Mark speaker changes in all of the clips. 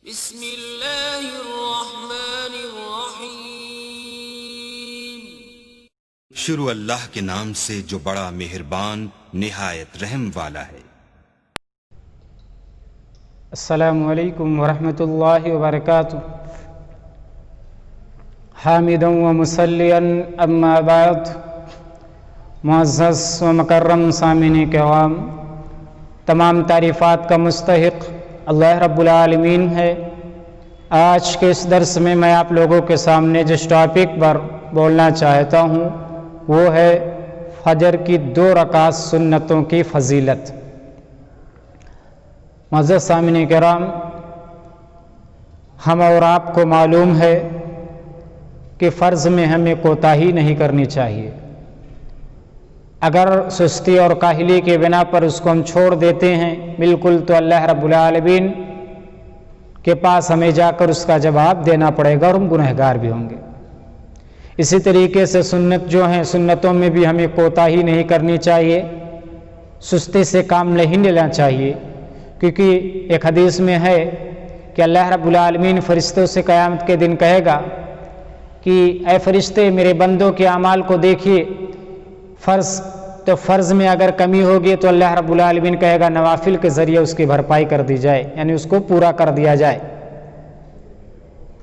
Speaker 1: بسم اللہ الرحمن الرحیم۔
Speaker 2: شروع اللہ کے نام سے جو بڑا مہربان نہایت رحم والا ہے۔
Speaker 3: السلام علیکم ورحمۃ اللہ وبرکاتہ۔ حامدا و مصلیا اما بعد، معزز و مکرم سامعین کرام، تمام تعریفات کا مستحق اللہ رب العالمین ہے۔ آج کے اس درس میں آپ لوگوں کے سامنے جس ٹاپک پر بولنا چاہتا ہوں وہ ہے فجر کی 2 رکعت سنتوں کی فضیلت۔ معزز سامعین کرام، ہم اور آپ کو معلوم ہے کہ فرض میں ہمیں کوتاہی نہیں کرنی چاہیے۔ اگر سستی اور کاہلی کے بنا پر اس کو ہم چھوڑ دیتے ہیں بالکل، تو اللہ رب العالمین کے پاس ہمیں جا کر اس کا جواب دینا پڑے گا اور ہم گنہگار بھی ہوں گے۔ اسی طریقے سے سنت جو ہیں، سنتوں میں بھی ہمیں کوتاہی نہیں کرنی چاہیے، سستی سے کام نہیں لینا چاہیے، کیونکہ ایک حدیث میں ہے کہ اللہ رب العالمین فرشتوں سے قیامت کے دن کہے گا کہ اے فرشتے، میرے بندوں کے اعمال کو دیکھیے، فرض میں اگر کمی ہوگی تو اللہ رب العالمین کہے گا نوافل کے ذریعے اس کی بھرپائی کر دی جائے، یعنی اس کو پورا کر دیا جائے۔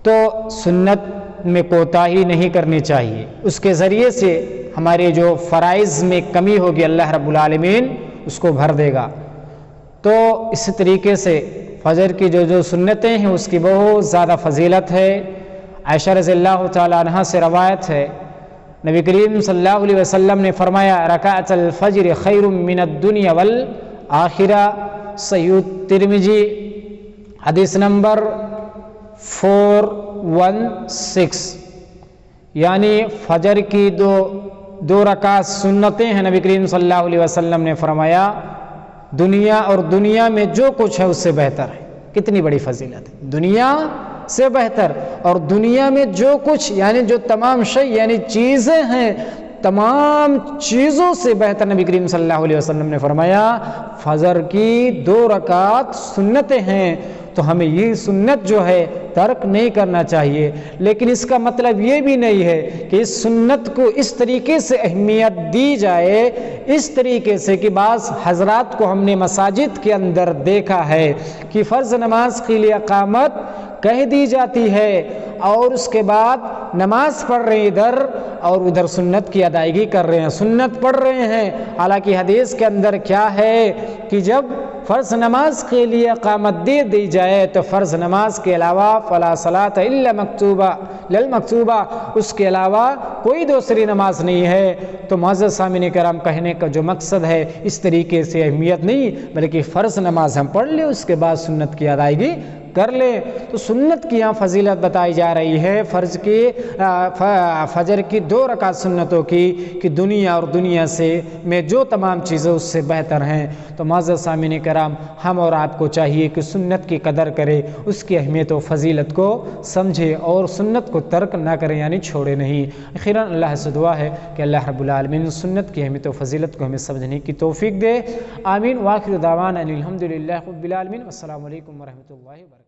Speaker 3: تو سنت میں کوتاہی نہیں کرنی چاہیے، اس کے ذریعے سے ہمارے جو فرائض میں کمی ہوگی اللہ رب العالمین اس کو بھر دے گا۔ تو اسی طریقے سے فجر کی جو سنتیں ہیں اس کی بہت زیادہ فضیلت ہے۔ عائشہ رضی اللہ تعالی عنہا سے روایت ہے، نبی کریم صلی اللہ علیہ وسلم نے فرمایا رکعت الفجر خیر من الدنیا والآخرہ۔ صحیح ترمذی حدیث نمبر 416، یعنی فجر کی دو رکعت سنتیں ہیں، نبی کریم صلی اللہ علیہ وسلم نے فرمایا دنیا اور دنیا میں جو کچھ ہے اس سے بہتر ہے۔ کتنی بڑی فضیلت ہے، دنیا سے بہتر، اور دنیا میں جو کچھ یعنی جو تمام شے یعنی چیزیں ہیں، تمام چیزوں سے بہتر نبی کریم صلی اللہ علیہ وسلم نے فرمایا فجر کی 2 رکعت سنتیں ہیں۔ تو ہمیں یہ سنت جو ہے ترک نہیں کرنا چاہیے، لیکن اس کا مطلب یہ بھی نہیں ہے کہ اس سنت کو اس طریقے سے اہمیت دی جائے، اس طریقے سے کہ بعض حضرات کو ہم نے مساجد کے اندر دیکھا ہے کہ فرض نماز کے لیے اقامت کہہ دی جاتی ہے اور اس کے بعد نماز پڑھ رہے ہیں ادھر اور ادھر سنت کی ادائیگی کر رہے ہیں، سنت پڑھ رہے ہیں۔ حالانکہ حدیث کے اندر کیا ہے کہ جب فرض نماز کے لیے اقامت دے دی جائے تو فرض نماز کے علاوہ فلا صلاۃ الا مکتوبہ للمکتوبہ، اس کے علاوہ کوئی دوسری نماز نہیں ہے۔ تو معزز سامعین کرام، کہنے کا جو مقصد ہے اس طریقے سے اہمیت نہیں، بلکہ فرض نماز ہم پڑھ لیں، اس کے بعد سنت کی ادائیگی کر لیں۔ تو سنت کی یہاں فضیلت بتائی جا رہی ہے فجر کی 2 رکعت سنتوں کی، کہ دنیا اور دنیا سے میں جو تمام چیزیں اس سے بہتر ہیں۔ تو معزز سامعین کرام، ہم اور آپ کو چاہیے کہ سنت کی قدر کرے، اس کی اہمیت و فضیلت کو سمجھے اور سنت کو ترک نہ کریں، یعنی چھوڑے نہیں۔ اخیراً اللہ سے دعا ہے کہ اللہ رب العالمین سنت کی اہمیت و فضیلت کو ہمیں سمجھنے کی توفیق دے۔ آمین۔ وآخر دعوانا ان الحمد للہ رب العالمین۔ والسلام علیکم ورحمۃ اللہ وبرکاتہ۔